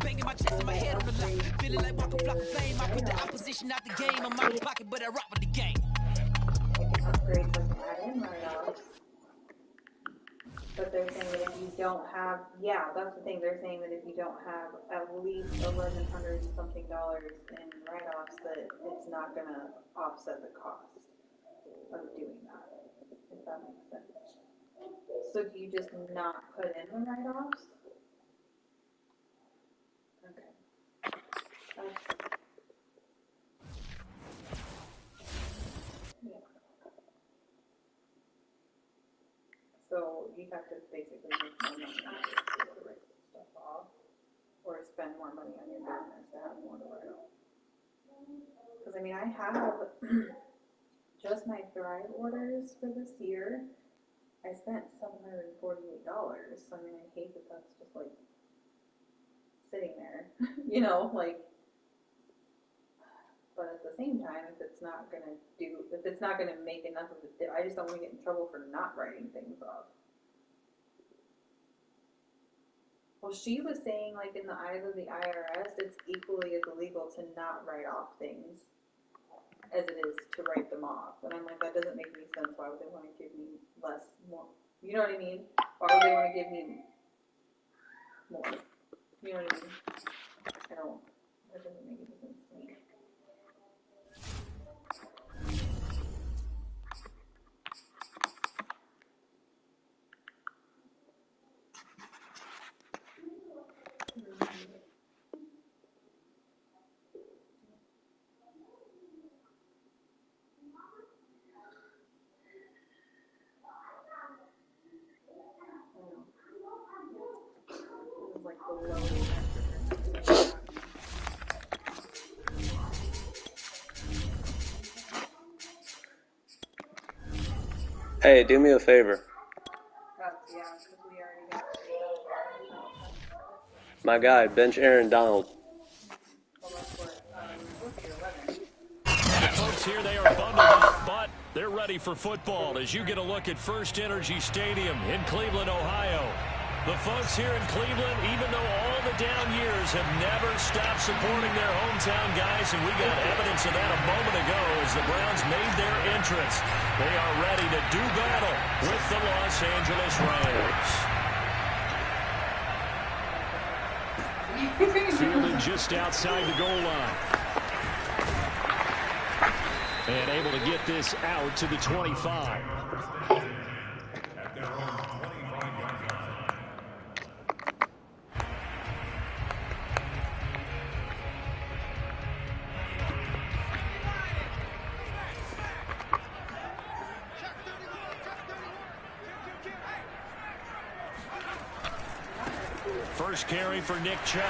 Banging my chest and my head on the line. Feeling like walking flock of flame. I put the opposition out the game. I'm out of pocket, but I rock with the game. Upgrades like add-in write-offs. But they're saying that if you don't have, yeah, that's the thing. They're saying that if you don't have at least $1,100 something in write-offs, that it's not going to offset the cost of doing that. If that makes sense. So do you just not put in the write-offs? Okay. Yeah. So you have to basically make more money to write stuff off, or spend more money on your business to have more to write off. Because I mean, I have just my Thrive orders for this year. I spent $748. So I mean, I hate that that's just like sitting there, you know, like. But at the same time, if it's not gonna make enough of a, I just don't want to get in trouble for not writing things off. Well, she was saying, like, in the eyes of the IRS, it's equally as illegal to not write off things as it is to write them off. And I'm like, that doesn't make any sense. Why would they want to give me more? You know what I mean? Why would they want to give me more? You know what I mean? That doesn't make any sense to me. Hey, do me a favor. My guy, bench Aaron Donald. The folks here, they are bundled up, but they're ready for football as you get a look at First Energy Stadium in Cleveland, Ohio. The folks here in Cleveland, even though all the down years, have never stopped supporting their hometown guys, and we got evidence of that a moment ago as the Browns made their entrance. They are ready to do battle with the Los Angeles Rams. Fielded just outside the goal line. And able to get this out to the 25. First carry for Nick Chubb.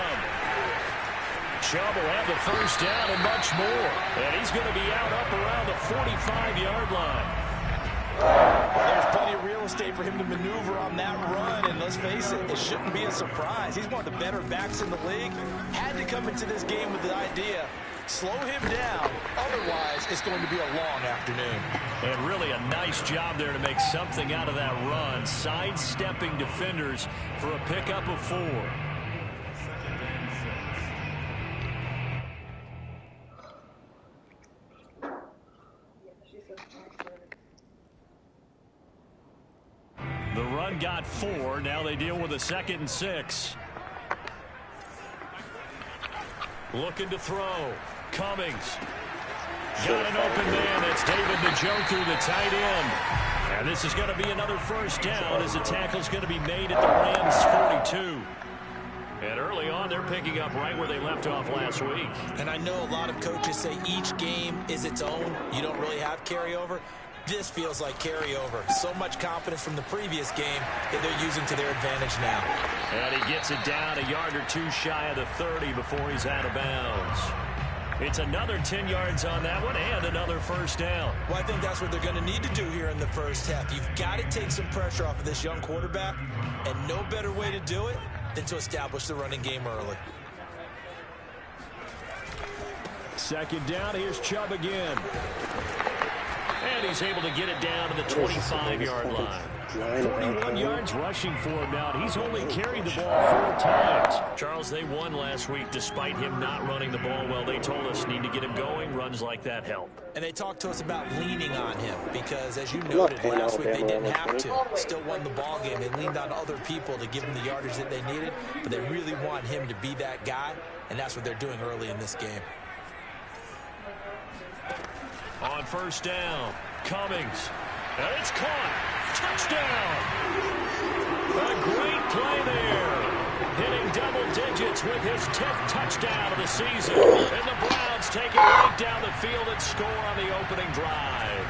Chubb will have the first down and much more. And he's going to be out up around the 45-yard line. There's plenty of real estate for him to maneuver on that run. And let's face it, it shouldn't be a surprise. He's one of the better backs in the league. Had to come into this game with the idea, slow him down. Otherwise, it's going to be a long afternoon. And really a nice job there to make something out of that run. Sidestepping defenders for a pickup of 4. The run got 4. Now they deal with a 2nd and 6. Looking to throw. Cummings. Got an open man. That's David Njoku, the tight end. And this is going to be another first down as the tackle's going to be made at the Rams' 42. And early on, they're picking up right where they left off last week. And I know a lot of coaches say each game is its own. You don't really have carryover. This feels like carryover. So much confidence from the previous game that they're using to their advantage now. And he gets it down a yard or 2 shy of the 30 before he's out of bounds. It's another 10 yards on that one and another first down. Well, I think that's what they're going to need to do here in the first half. You've got to take some pressure off of this young quarterback, and no better way to do it than to establish the running game early. 2nd down, here's Chubb again. And he's able to get it down to the 25-yard line. 41 yards rushing for him now. He's only carried the ball 4 times. Charles, they won last week despite him not running the ball well. They told us need to get him going. Runs like that help. And they talked to us about leaning on him because, as you noted, last week they didn't have to. Still won the ball game. They leaned on other people to give him the yardage that they needed, but they really want him to be that guy, and that's what they're doing early in this game. On first down, Cummings. And it's caught. Touchdown. A great play there. Hitting double digits with his 10th touchdown of the season. And the Browns take it right down the field and score on the opening drive.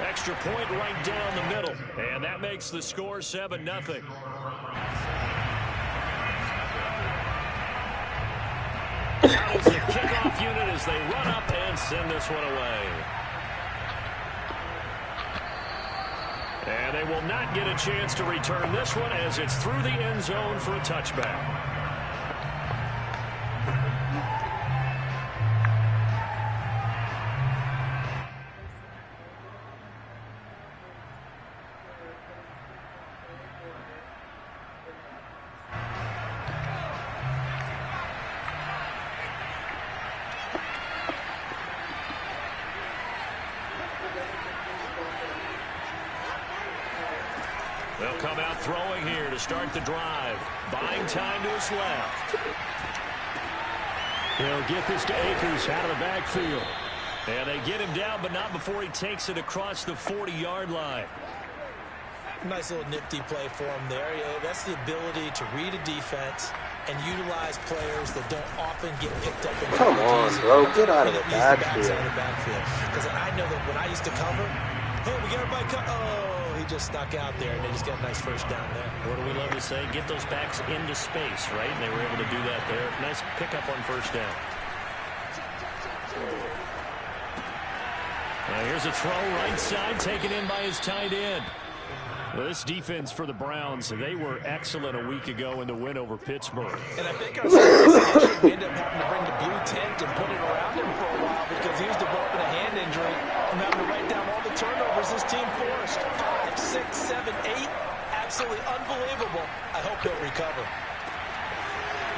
Extra point right down the middle. And that makes the score 7-0. That is the kickoff unit as they run up and send this one away. And they will not get a chance to return this one as it's through the end zone for a touchback. They'll come out throwing here to start the drive. Buying time to his left. They'll get this to Akers out of the backfield. And they get him down, but not before he takes it across the 40-yard line. Nice little nifty play for him there. Yeah, that's the ability to read a defense and utilize players that don't often get picked up in Come on, bro. Get out of the backfield. Because I know that when I used to cover, hey, we got everybody cut. Oh, he just snuck out there, and they just got a nice first down there. What do we love to say? Get those backs into space, right? And they were able to do that there. Nice pickup on first down. Now here's a throw right side, taken in by his tight end. Well, this defense for the Browns, they were excellent a week ago in the win over Pittsburgh. And I think our situation, we ended up having to bring the blue tent and put it around him for a while because he was developing a hand injury and having to write down all the turnovers this team forced. 5, 6, 7, 8. Absolutely unbelievable. I hope he'll recover.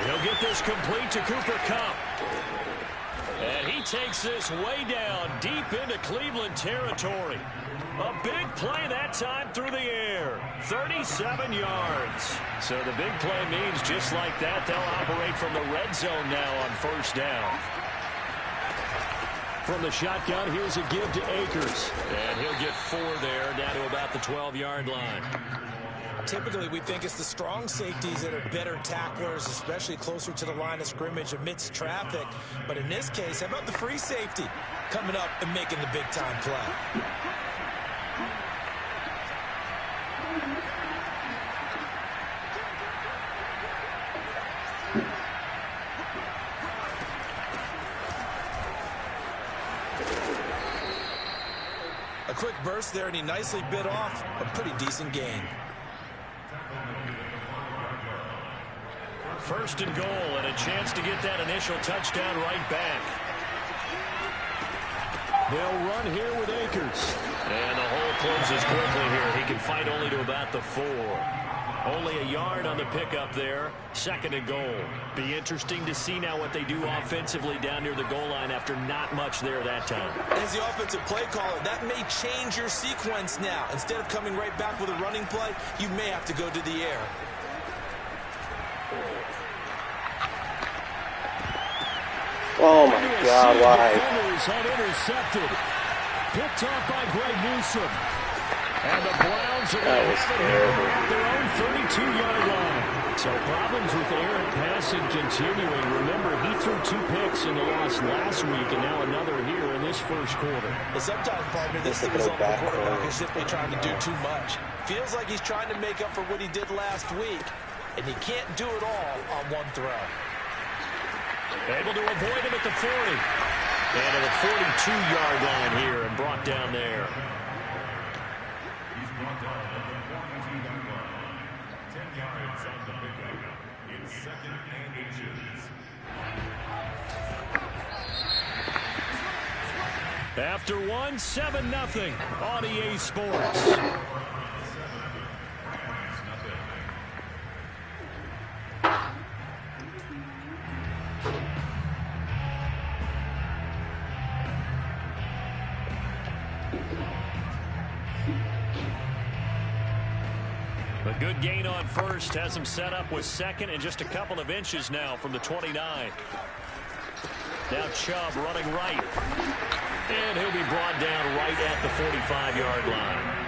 He'll get this complete to Cooper Kupp. And he takes this way down deep into Cleveland territory. A big play that time through the air. 37 yards. So the big play means just like that, they'll operate from the red zone now on first down. From the shotgun, here's a give to Akers. And he'll get 4 there, down to about the 12-yard line. Typically, we think it's the strong safeties that are better tacklers, especially closer to the line of scrimmage amidst traffic. But in this case, how about the free safety coming up and making the big-time play? A quick burst there, and he nicely bit off a pretty decent gain. First and goal, and a chance to get that initial touchdown right back. They'll run here with Akers. And the hole closes quickly here. He can fight only to about the 4. Only a yard on the pickup there. Second and goal. Be interesting to see now what they do offensively down near the goal line after not much there that time. As the offensive play caller, that may change your sequence now. Instead of coming right back with a running play, you may have to go to the air. Oh my God, why? Defenders had intercepted. Picked off by Greg Newsome. And the Browns are going to have it here at their own 32-yard line. So problems with errant passing continuing. Remember, he threw 2 picks in the loss last week, and now another here in this first quarter. But sometimes, partner, this thing is on the quarterback is simply trying to do too much. Feels like he's trying to make up for what he did last week, and he can't do it all on one throw. Able to avoid him at the 40. And to the 42-yard line here and brought down there. He's brought down at the 42-yard line. 10 yards on the pickup. It's 2nd and inches. After one, 7-0 on EA Sports. A good gain on first has him set up with second and just a couple of inches now from the 29. Now Chubb running right. And he'll be brought down right at the 45-yard line.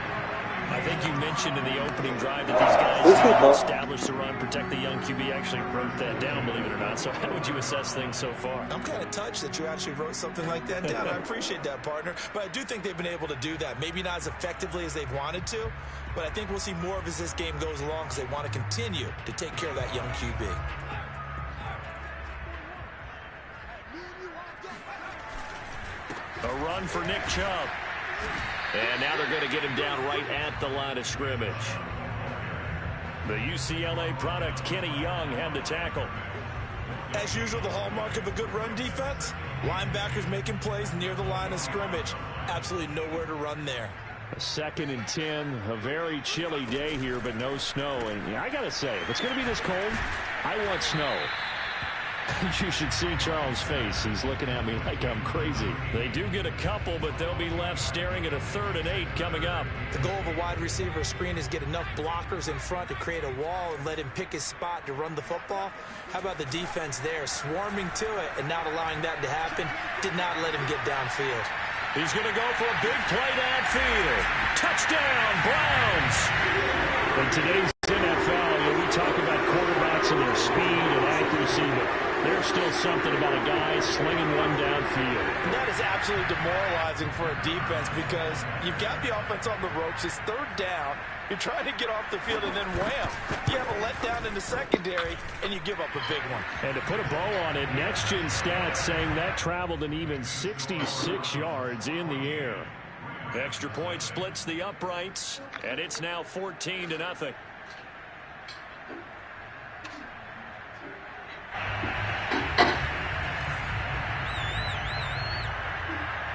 I think you mentioned in the opening drive that these guys need to establish the run, protect the young QB. Actually wrote that down, believe it or not. So how would you assess things so far? I'm kind of touched that you actually wrote something like that down. I appreciate that, partner. But I do think they've been able to do that. Maybe not as effectively as they've wanted to, but I think we'll see more of as this game goes along because they want to continue to take care of that young QB. A run for Nick Chubb. And now they're going to get him down right at the line of scrimmage. The UCLA product, Kenny Young, had the tackle. As usual, the hallmark of a good run defense, linebackers making plays near the line of scrimmage. Absolutely nowhere to run there. 2nd and 10, a very chilly day here, but no snow. And I got to say, if it's going to be this cold, I want snow. You should see Charles' face. He's looking at me like I'm crazy. They do get a couple, but they'll be left staring at a 3rd and 8 coming up. The goal of a wide receiver screen is get enough blockers in front to create a wall and let him pick his spot to run the football. How about the defense there, swarming to it and not allowing that to happen? Did not let him get downfield. He's going to go for a big play downfield. Touchdown, Browns! In today's NFL, we talk about quarterbacks and their speed and accuracy, but there's still something about a guy slinging one downfield. That is absolutely demoralizing for a defense because you've got the offense on the ropes. It's 3rd down. You're trying to get off the field, and then wham, you have a letdown in the secondary, and you give up a big one. And to put a bow on it, Next Gen Stats saying that traveled an even 66 yards in the air. Extra point splits the uprights, and it's now 14-0.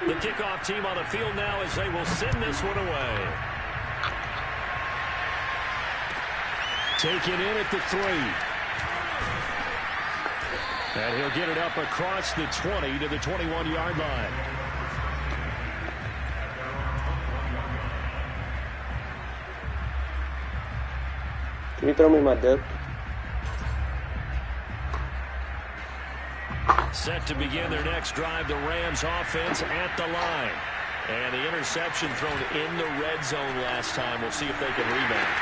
The kickoff team on the field now as they will send this one away. Taken in at the 3. And he'll get it up across the 20 to the 21-yard line. Can you throw me my dip? Set to begin their next drive, the Rams offense at the line. And the interception thrown in the red zone last time. We'll see if they can rebound.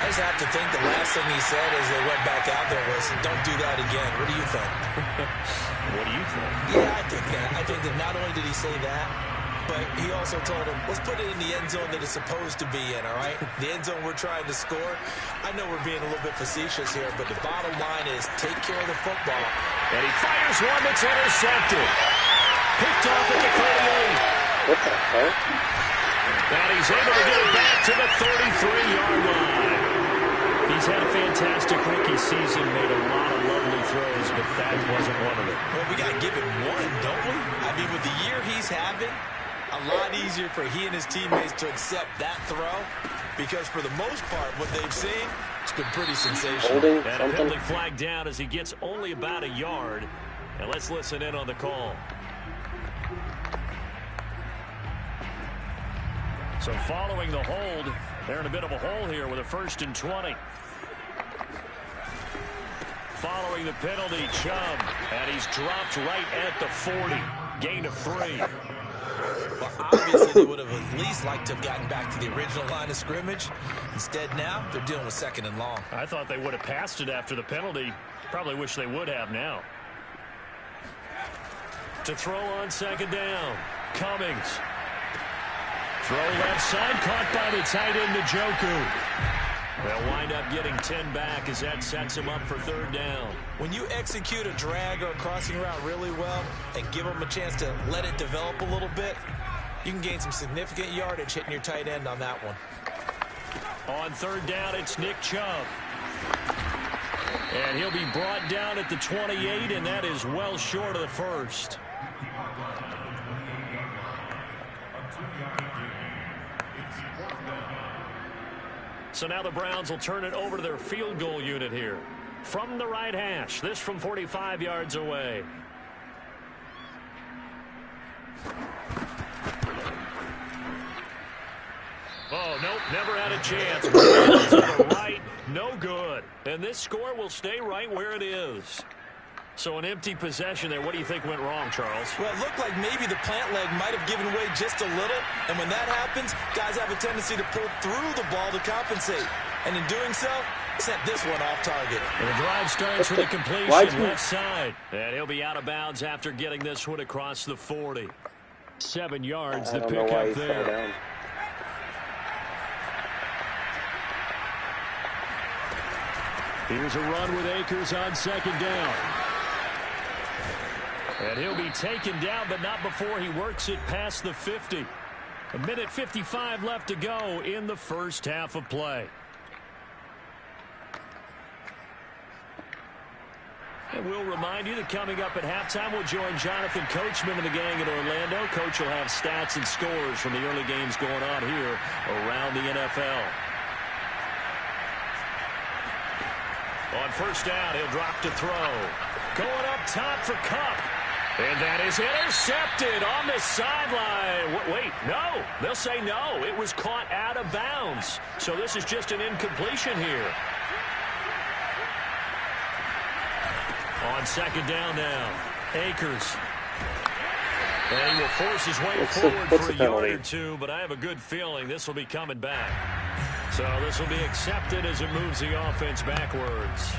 I just have to think the last thing he said as they went back out there was, don't do that again. What do you think? What do you think? Yeah, I think that. I think that not only did he say that, but he also told him, let's put it in the end zone that it's supposed to be in, all right? The end zone we're trying to score. I know we're being a little bit facetious here, but the bottom line is take care of the football. And he fires one that's intercepted. Picked off at the 38. What the hell? And he's able to get it back to the 33-yard line. He's had a fantastic rookie season, made a lot of lovely throws, but that wasn't one of them. Well, we got to give him one, don't we? I mean, with the year he's having, a lot easier for he and his teammates to accept that throw because for the most part, what they've seen, it's been pretty sensational. And a penalty flag down as he gets only about a yard. And let's listen in on the call. So following the hold, they're in a bit of a hole here with a 1st and 20. Following the penalty, Chubb, and he's dropped right at the 40. Gain of 3. Well, obviously, they would have at least liked to have gotten back to the original line of scrimmage. Instead, now, they're dealing with 2nd and long. I thought they would have passed it after the penalty. Probably wish they would have now. To throw on 2nd down, Cummings. Throw left side, caught by the tight end, Njoku. They'll wind up getting 10 back as that sets him up for 3rd down. When you execute a drag or a crossing route really well and give them a chance to let it develop a little bit, you can gain some significant yardage hitting your tight end on that one. On 3rd down, it's Nick Chubb. And he'll be brought down at the 28, and that is well short of the 1st. 10-yard gain. It's 4th down. So now the Browns will turn it over to their field goal unit here. From the right hash, this from 45 yards away. Oh, nope, never had a chance. To the right, no good. And this score will stay right where it is. So an empty possession there. What do you think went wrong, Charles? Well, it looked like maybe the plant leg might have given way just a little. And when that happens, guys have a tendency to pull through the ball to compensate. And in doing so, sent this one off target. And the drive starts with a completion left side. And he'll be out of bounds after getting this one across the 40. 7 yards the pickup there. Here's a run with Akers on 2nd down. And he'll be taken down, but not before he works it past the 50. 1:55 left to go in the first half of play. And we'll remind you that coming up at halftime, we'll join Jonathan Coachman and the gang in Orlando. Coach will have stats and scores from the early games going on here around the NFL. On 1st down, he'll drop to throw. Going up top for Kupp. And that is intercepted on the sideline. Wait, no. They'll say no. It was caught out of bounds. So this is just an incompletion here. On 2nd down now, Akers. And he will force his way forward for a yard or two, but I have a good feeling this will be coming back. So this will be accepted as it moves the offense backwards.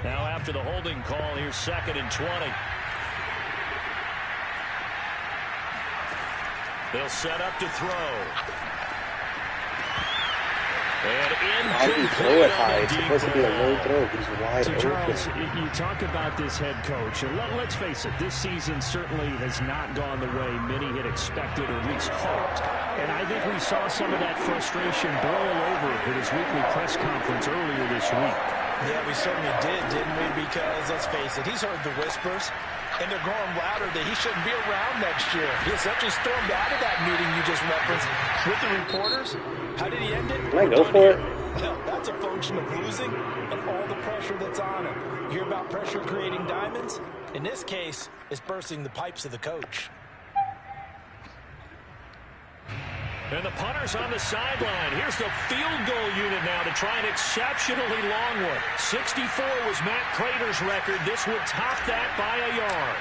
Now after the holding call, here's 2nd and 20. They'll set up to throw. How do you throw it high? It's supposed to be a low throw. He's wide open. Charles, you talk about this head coach, and let's face it, this season certainly has not gone the way many had expected or at least hoped. And I think we saw some of that frustration boil over at his weekly press conference earlier this week. Yeah, we certainly did, didn't we? Because, let's face it, he's heard the whispers, and they're growing louder that he shouldn't be around next year. He essentially stormed out of that meeting you just referenced with the reporters. How did he end it? Can I go for it? Well, that's a function of losing and all the pressure that's on him. You hear about pressure creating diamonds? In this case, it's bursting the pipes of the coach. And the punter's on the sideline. Here's the field goal unit now to try an exceptionally long one. 64 was Matt Prater's record. This would top that by a yard.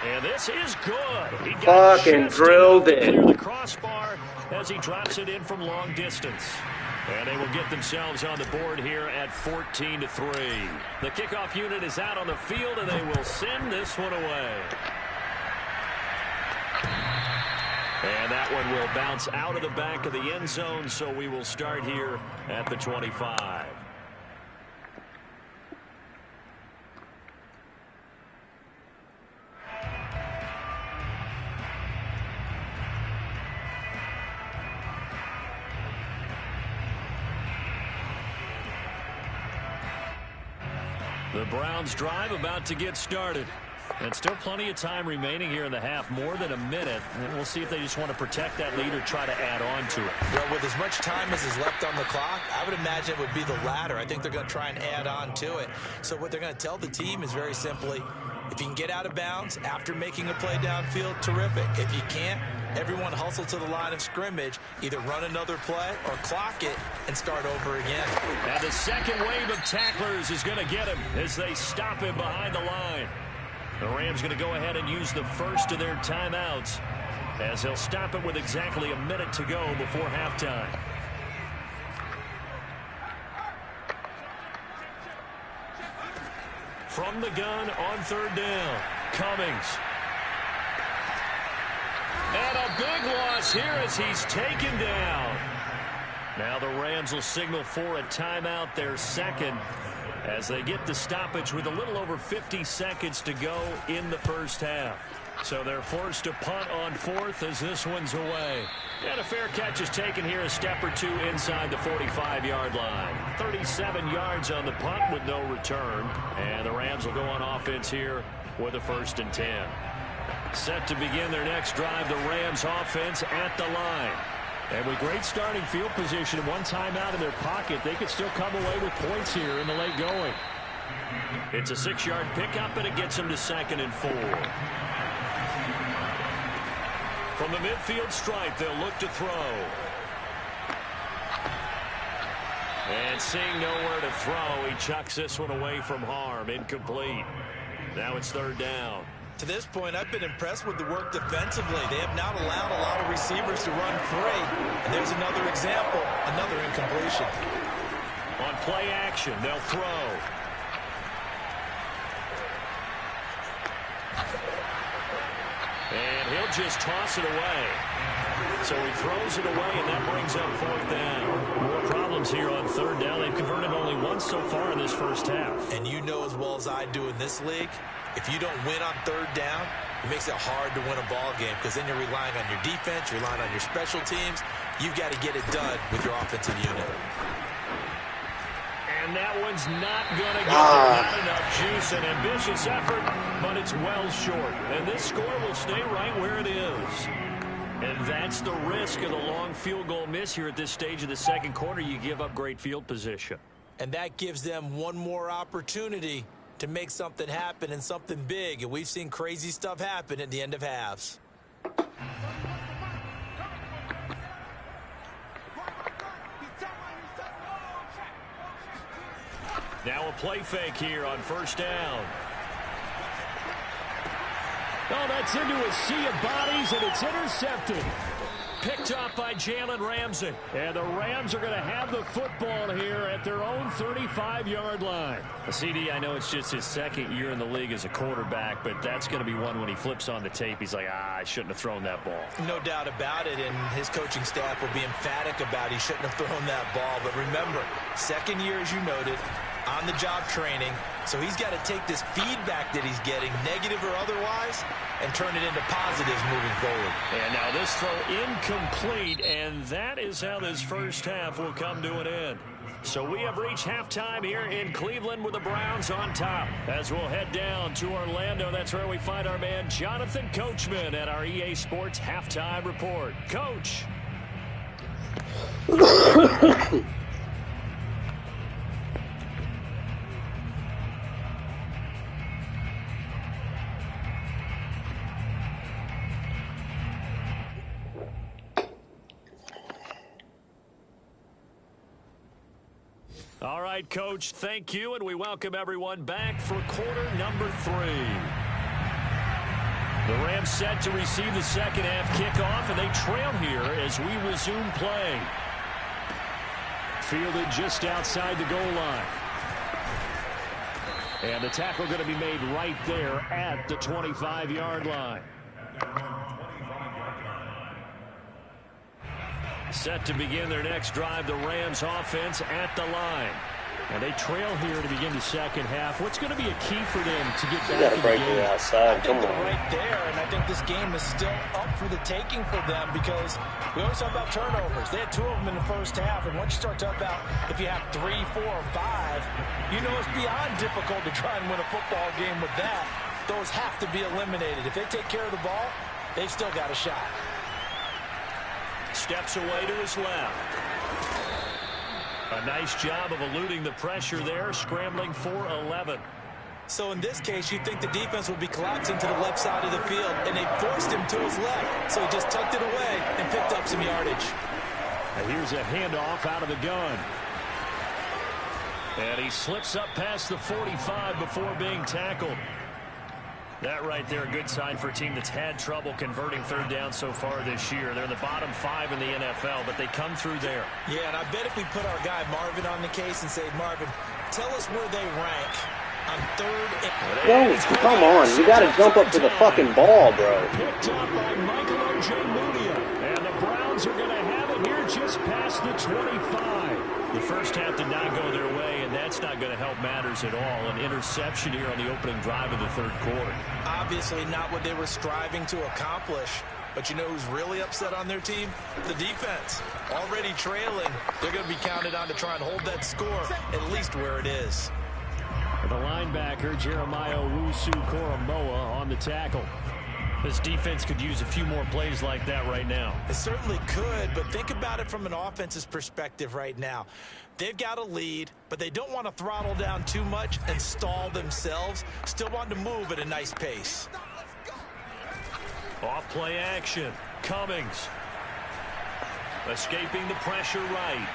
And this is good. He got fucking drilled it. Clear the crossbar as he drops it in from long distance. And they will get themselves on the board here at 14-3. The kickoff unit is out on the field, and they will send this one away. And that one will bounce out of the back of the end zone, so we will start here at the 25. The Browns drive about to get started. And still plenty of time remaining here in the half, more than a minute. And we'll see if they just want to protect that lead or try to add on to it. Well, with as much time as is left on the clock, I would imagine it would be the latter. I think they're going to try and add on to it. So what they're going to tell the team is very simply, if you can get out of bounds after making a play downfield, terrific. If you can't, everyone hustle to the line of scrimmage, either run another play or clock it and start over again. And the second wave of tacklers is going to get him as they stop him behind the line. The Rams going to go ahead and use the first of their timeouts as they'll stop it with exactly a minute to go before halftime. From the gun on 3rd down, Cummings. And a big loss here as he's taken down. Now the Rams will signal for a timeout, their second, as they get the stoppage with a little over 50 seconds to go in the first half. So they're forced to punt on 4th as this one's away. And a fair catch is taken here, a step or two inside the 45-yard line. 37 yards on the punt with no return. And the Rams will go on offense here with a 1st and 10. Set to begin their next drive, the Rams offense at the line. And with great starting field position and one timeout in their pocket, they could still come away with points here in the late going. It's a 6-yard pickup, and it gets them to 2nd and 4. From the midfield stripe, they'll look to throw. And seeing nowhere to throw, he chucks this one away from harm. Incomplete. Now it's 3rd down. To this point, I've been impressed with the work defensively. They have not allowed a lot of receivers to run free. And there's another example, another incompletion. On play action, they'll throw. And he'll just toss it away. So he throws it away, and that brings up 4th down. More problems here on 3rd down. They've converted only once so far in this first half. And you know as well as I do in this league, if you don't win on 3rd down, it makes it hard to win a ball game because then you're relying on your defense, you're relying on your special teams. You've got to get it done with your offensive unit. And that one's not going to get there. Not enough juice and ambitious effort, but it's well short. And this score will stay right where it is. And that's the risk of the long field goal miss here at this stage of the second quarter. You give up great field position. And that gives them one more opportunity to make something happen and something big. And we've seen crazy stuff happen at the end of halves. Now a play fake here on 1st down. Oh, that's into a sea of bodies, and it's intercepted. Picked up by Jalen Ramsey. And the Rams are going to have the football here at their own 35-yard line. CD, I know it's just his 2nd year in the league as a quarterback, but that's going to be one when he flips on the tape. He's like, I shouldn't have thrown that ball. No doubt about it, and his coaching staff will be emphatic about he shouldn't have thrown that ball. But remember, 2nd year, as you noted, on-the-job training. So he's got to take this feedback that he's getting, negative or otherwise, and turn it into positives moving forward. And now this throw incomplete, and that is how this first half will come to an end. So we have reached halftime here in Cleveland with the Browns on top. As we'll head down to Orlando, that's where we find our man Jonathan Coachman at our EA Sports Halftime Report. Coach. All right, Coach, thank you, and we welcome everyone back for quarter number 3. The Rams set to receive the second half kickoff, and they trail here as we resume play. Fielded just outside the goal line. And the tackle going to be made right there at the 25-yard line. Set to begin their next drive, the Rams offense at the line. And they trail here to begin the second half. What's going to be a key for them to get You back gotta in the break game? it outside. Come on. Right there, and I think this game is still up for the taking for them because we always talk about turnovers. They had 2 of them in the first half, and once you start talking about if you have 3, 4, or 5, you know it's beyond difficult to try and win a football game with that. Those have to be eliminated. If they take care of the ball, they've still got a shot. Steps away to his left. A nice job of eluding the pressure there, scrambling for 11. So in this case, you'd think the defense would be collapsing to the left side of the field, and they forced him to his left. So he just tucked it away and picked up some yardage. And here's a handoff out of the gun. And he slips up past the 45 before being tackled. That right there, a good sign for a team that's had trouble converting third down so far this year. They're in the bottom 5 in the NFL, but they come through there. Yeah, and I bet if we put our guy Marvin on the case and say, Marvin, tell us where they rank on third and... Yo, come on. You got to jump up to the fucking ball, bro. Picked up by Michael Ojemudia. And the Browns are going to have it here They're just past the 25. The first half did not go their way, and that's not going to help matters at all. An interception here on the opening drive of the third quarter. Obviously not what they were striving to accomplish. But you know who's really upset on their team? The defense. Already trailing. They're going to be counted on to try and hold that score at least where it is. The linebacker, Jeremiah Owusu-Koramoah, on the tackle. This defense could use a few more plays like that right now. It certainly could, but think about it from an offense's perspective right now. They've got a lead, but they don't want to throttle down too much and stall themselves. Still want to move at a nice pace. Off play action. Cummings. Escaping the pressure right.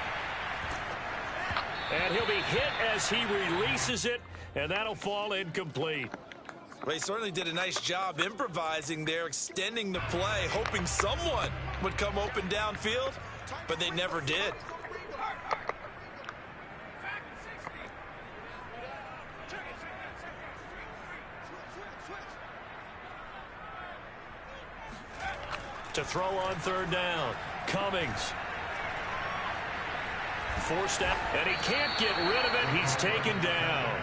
And he'll be hit as he releases it, and that'll fall incomplete. Well, he certainly did a nice job improvising there, extending the play, hoping someone would come open downfield, but they never did. To throw on third down. Cummings. Forced out, and he can't get rid of it. He's taken down.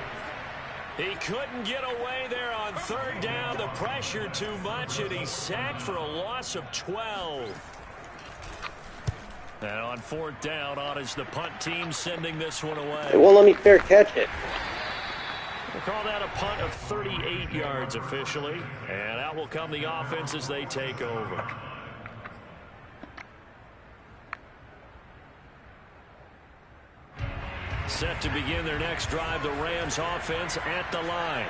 He couldn't get away there on third down. The pressure too much, and he's sacked for a loss of 12. And on fourth down, on is the punt team sending this one away. They won't let me fair catch it. We'll call that a punt of 38 yards officially. And out will come the offense as they take over. Set to begin their next drive, the Rams offense at the line.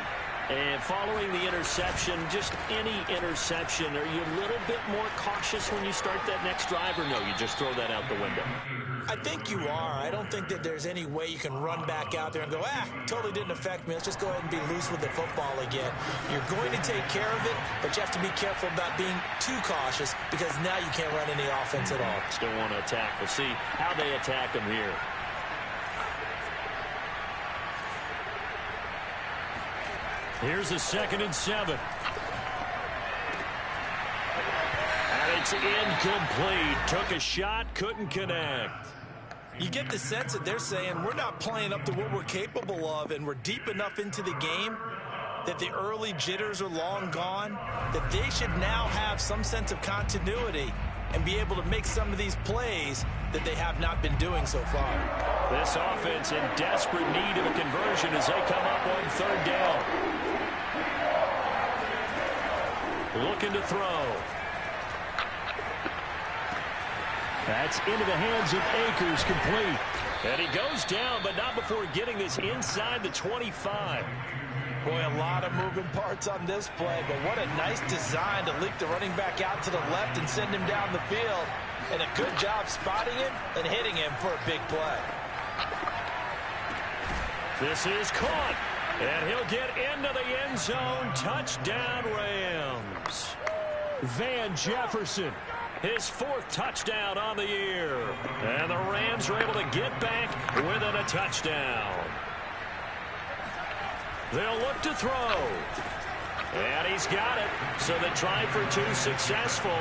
And following the interception, just any interception, are you a little bit more cautious when you start that next drive, or no, you just throw that out the window? I think you are. I don't think that there's any way you can run back out there and go, totally didn't affect me. Let's just go ahead and be loose with the football again. You're going to take care of it, but you have to be careful about being too cautious because now you can't run any offense at all. Still want to attack. We'll see how they attack them here. Here's a 2nd and 7. And it's incomplete. Took a shot, couldn't connect. You get the sense that they're saying we're not playing up to what we're capable of, and we're deep enough into the game that the early jitters are long gone, that they should now have some sense of continuity and be able to make some of these plays that they have not been doing so far. This offense in desperate need of a conversion as they come up on third down. Looking to throw. That's into the hands of Akers, complete. And he goes down, but not before getting this inside the 25. Boy, a lot of moving parts on this play, but what a nice design to leak the running back out to the left and send him down the field. And a good job spotting him and hitting him for a big play. This is caught, and he'll get into the end zone. Touchdown, Rams. Van Jefferson. His 4th touchdown on the year. And the Rams are able to get back within a touchdown. They'll look to throw. And he's got it. So they try for 2 successful.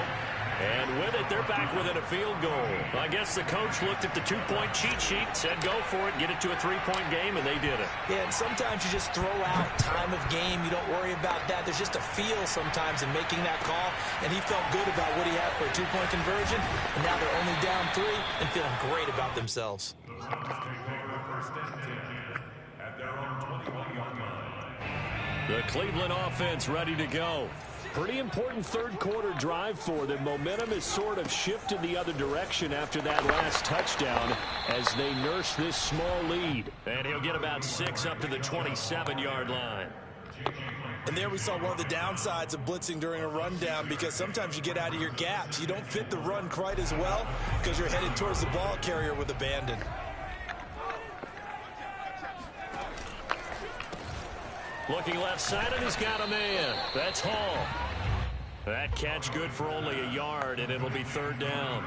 And with it, they're back within a field goal. I guess the coach looked at the 2-point cheat sheet, said go for it, get it to a 3-point game, and they did it. Yeah, and sometimes you just throw out time of game. You don't worry about that. There's just a feel sometimes in making that call, and he felt good about what he had for a 2-point conversion, and now they're only down 3 and feeling great about themselves. The Cleveland offense ready to go. Pretty important third quarter drive for them. Momentum has sort of shifted the other direction after that last touchdown as they nurse this small lead. And he'll get about 6 up to the 27-yard line. And there we saw one of the downsides of blitzing during a rundown, because sometimes you get out of your gaps. You don't fit the run quite as well because you're headed towards the ball carrier with abandon. Looking left side, and he's got a man. That's Hall. That catch good for only a yard, and it'll be third down.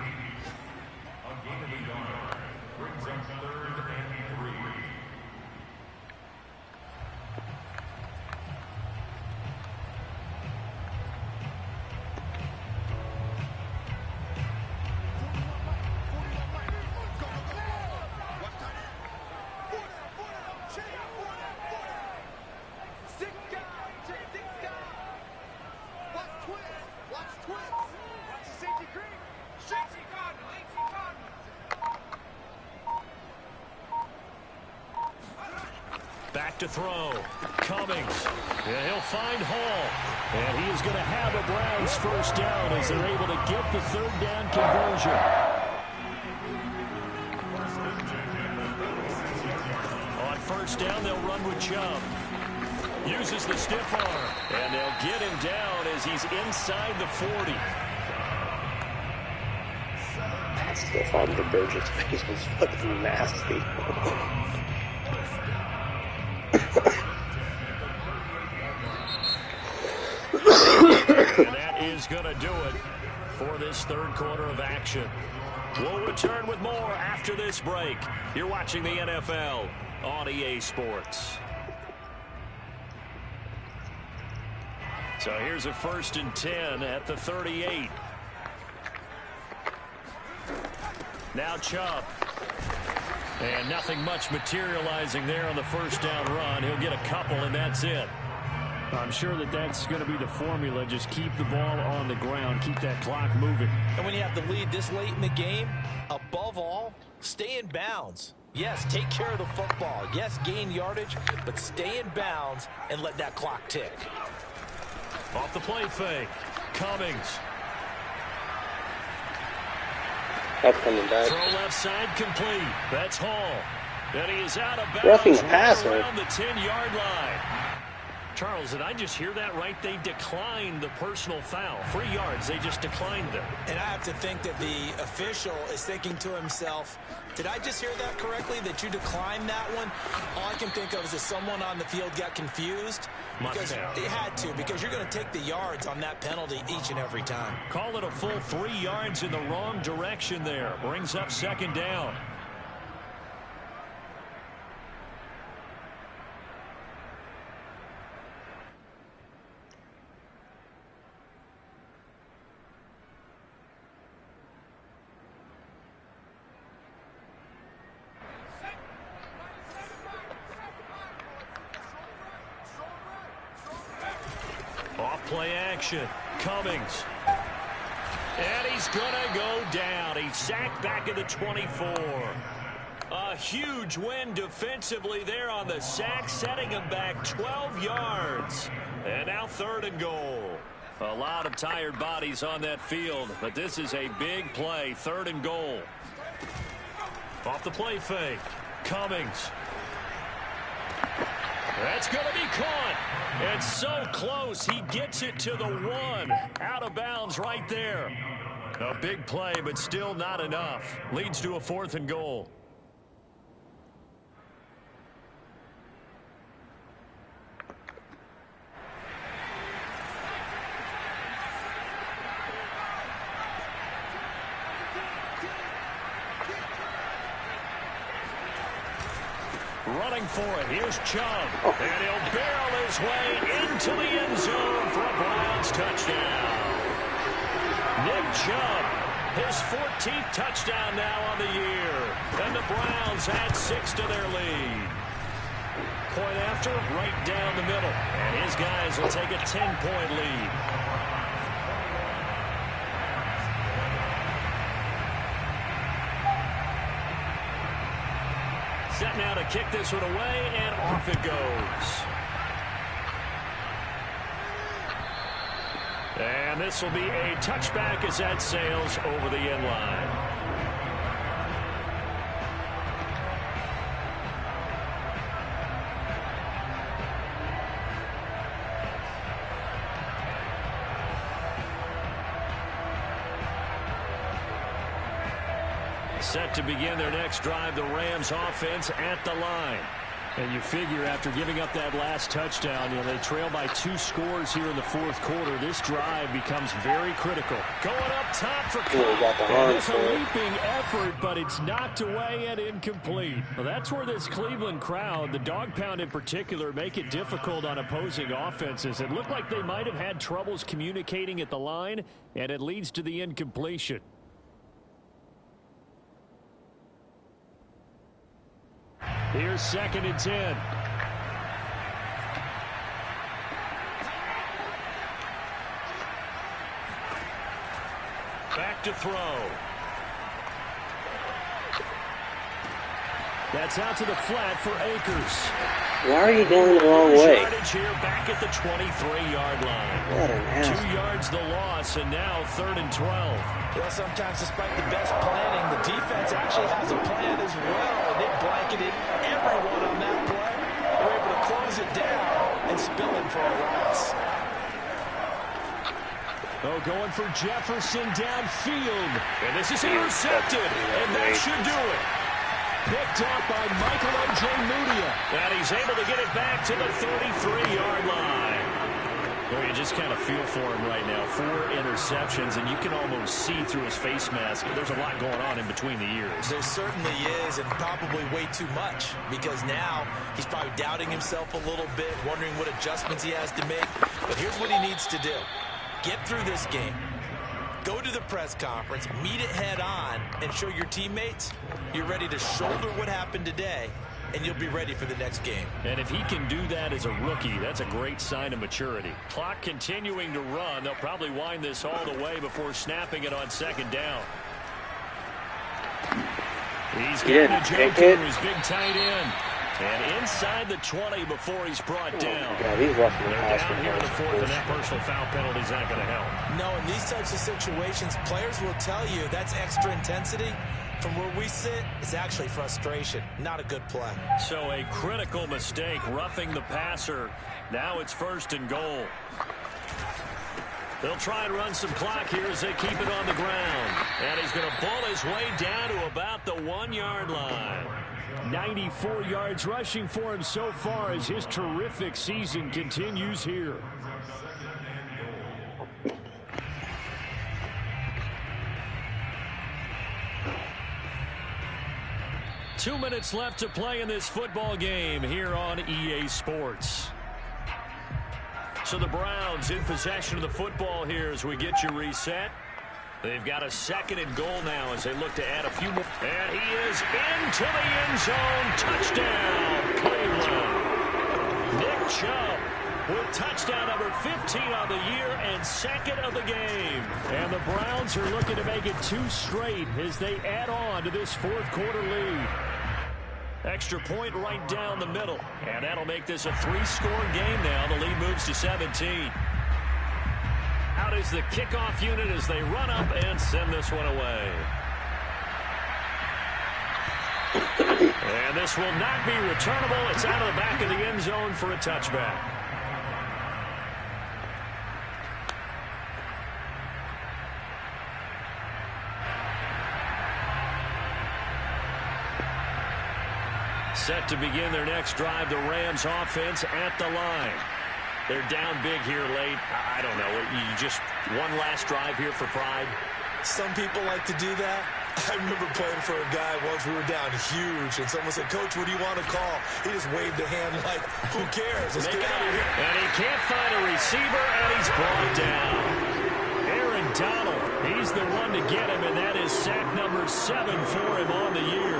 Back to throw. Cummings. And he'll find Hall. And he is going to have a Browns first down as they're able to get the third down conversion. On first down, they'll run with Chubb. Uses the stiff arm. And they'll get him down as he's inside the 40. That stiff arm to Burgess' face was fucking nasty. And that is going to do it for this third quarter of action. We'll return with more after this break. You're watching the NFL on EA Sports. So here's a 1st and 10 at the 38. Now Chubb. And nothing much materializing there on the first down run. He'll get a couple, and that's it. I'm sure that that's going to be the formula. Just keep the ball on the ground. Keep that clock moving. And when you have the lead this late in the game, above all, stay in bounds. Yes, take care of the football. Yes, gain yardage, but stay in bounds and let that clock tick. Off the play fake. Cummings. That's coming back. Throw left side complete. That's Hall. And he is out of Roughing bounds the right passer. around the 10-yard line. Charles, did I just hear that right? They declined the personal foul. 3 yards, they just declined them. And I have to think that the official is thinking to himself, did I just hear that correctly, that you declined that one? All I can think of is that someone on the field got confused. Because they had to, because you're going to take the yards on that penalty each and every time. Call it a full 3 yards in the wrong direction there. Brings up 2nd down. Play action. Cummings. And he's going to go down. He's sacked back at the 24. A huge win defensively there on the sack, setting him back 12 yards. And now 3rd and goal. A lot of tired bodies on that field, but this is a big play. 3rd and goal. Off the play fake. Cummings. That's going to be caught. It's so close. He gets it to the 1. Out of bounds right there. A big play, but still not enough. Leads to a 4th and goal. Running for it. Here's Chubb. And he'll barrel his way into the end zone for a Browns touchdown. Nick Chubb, his 14th touchdown now on the year. And the Browns add 6 to their lead. Point after, right down the middle. And his guys will take a 10-point lead. Set now to kick this one away, and off it goes. And this will be a touchback as that sails over the end line. Set to begin their next drive, the Rams offense at the line. And you figure after giving up that last touchdown, they trail by 2 scores here in the 4th quarter. This drive becomes very critical. Going up top for It's a leaping effort, but it's knocked away and incomplete. Well, that's where this Cleveland crowd, the dog pound in particular, make it difficult on opposing offenses. It looked like they might have had troubles communicating at the line, and it leads to the incompletion. Here's 2nd and 10. Back to throw. That's out to the flat for Akers. Why are you going the wrong way? Yardage here back at the 23-yard line. What an ass. 2 yards the loss, and now 3rd and 12. Well, sometimes despite the best planning, the defense actually has a plan as well. And they blanketed everyone on that play. They're able to close it down and spill it for a loss. Oh, going for Jefferson downfield. And this is intercepted. And that should do it. Picked up by Michael O.J. Mudia. And he's able to get it back to the 33-yard line. Well, you just kind of feel for him right now. 4 interceptions, and you can almost see through his face mask. There's a lot going on in between the ears. There certainly is, and probably way too much, because now he's probably doubting himself a little bit, wondering what adjustments he has to make. But here's what he needs to do. Get through this game. Go to the press conference, meet it head on, and show your teammates you're ready to shoulder what happened today, and you'll be ready for the next game. And if he can do that as a rookie, that's a great sign of maturity. Clock continuing to run. They'll probably wind this all the way before snapping it on 2nd down. He's getting a jump to his big tight end. And inside the 20 before he's brought down. God, he's roughing the They're pass. down here in the 4th, and that personal foul penalty's not going to help. No, in these types of situations, players will tell you that's extra intensity. From where we sit, it's actually frustration. Not a good play. So a critical mistake, roughing the passer. Now it's 1st and goal. They'll try and run some clock here as they keep it on the ground. And he's going to bull his way down to about the 1-yard line. 94 yards rushing for him so far as his terrific season continues here. Two minutes left to play in this football game here on EA Sports. So the Browns in possession of the football here as we get you reset. They've got a 2nd and goal now as they look to add a few more. And he is into the end zone. Touchdown, Cleveland. Nick Chubb with touchdown number 15 on the year and 2nd of the game. And the Browns are looking to make it 2 straight as they add on to this 4th quarter lead. Extra point right down the middle. And that'll make this a 3-score game now. The lead moves to 17. Out is the kickoff unit as they run up and send this one away. And this will not be returnable. It's out of the back of the end zone for a touchback. Set to begin their next drive, the Rams offense at the line. They're down big here late. I don't know. You just one last drive here for pride. Some people like to do that. I remember playing for a guy once. We were down huge, and someone said, "Coach, what do you want to call?" He just waved a hand like, "Who cares? Let's get out of here." And he can't find a receiver, and he's brought down. Aaron Donald, he's the one to get him, and that is sack number 7 for him on the year.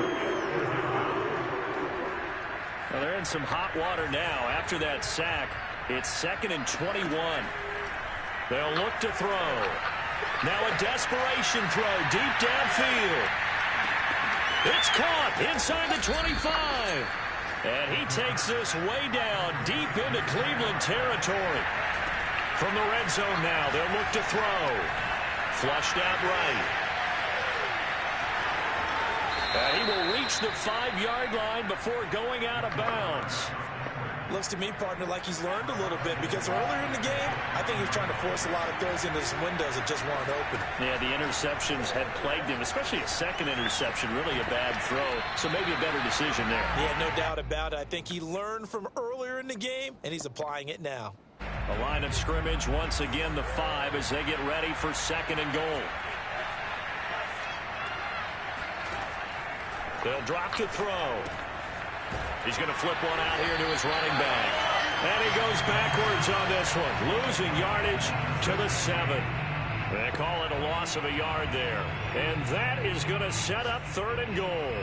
Well, they're in some hot water now after that sack. It's 2nd and 21. They'll look to throw. Now a desperation throw deep downfield. It's caught inside the 25. And he takes this way down deep into Cleveland territory. From the red zone now, they'll look to throw. Flushed out right. And he will reach the 5-yard line before going out of bounds. Looks to me, partner, like he's learned a little bit, because earlier in the game, I think he was trying to force a lot of throws into some windows that just weren't open. Yeah, the interceptions had plagued him, especially a 2nd interception, really a bad throw. So maybe a better decision there. Yeah, no doubt about it. I think he learned from earlier in the game, and he's applying it now. The line of scrimmage, once again, the 5 as they get ready for 2nd and goal. They'll drop to throw. He's going to flip one out here to his running back. And he goes backwards on this one, losing yardage to the 7. They call it a loss of a yard there. And that is going to set up 3rd and goal.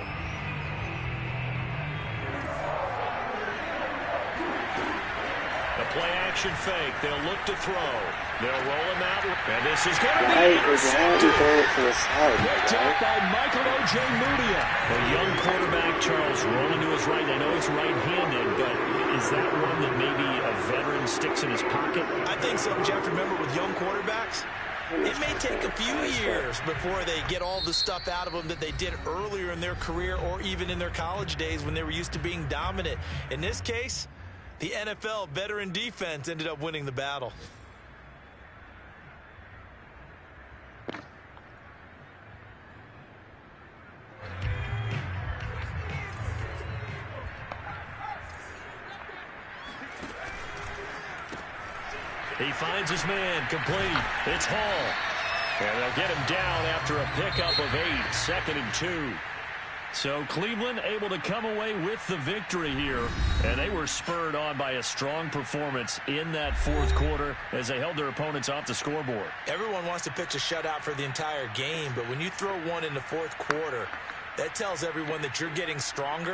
The play action fake. They'll look to throw. They'll roll him out. And this is going to be Why is that going to the side? picked up by Michael Ojemudia. A young quarterback, Charles, rolling to his right. I know he's right-handed, but is that one that maybe a veteran sticks in his pocket? I think so, Jeff. Remember, with young quarterbacks, it may take a few years before they get all the stuff out of them that they did earlier in their career or even in their college days when they were used to being dominant. In this case, the NFL veteran defense ended up winning the battle. He finds his man, complete. It's Hall. And they'll get him down after a pickup of 8, 2nd and 2. So Cleveland able to come away with the victory here. And they were spurred on by a strong performance in that fourth quarter as they held their opponents off the scoreboard. Everyone wants to pitch a shutout for the entire game, but when you throw one in the fourth quarter, that tells everyone that you're getting stronger.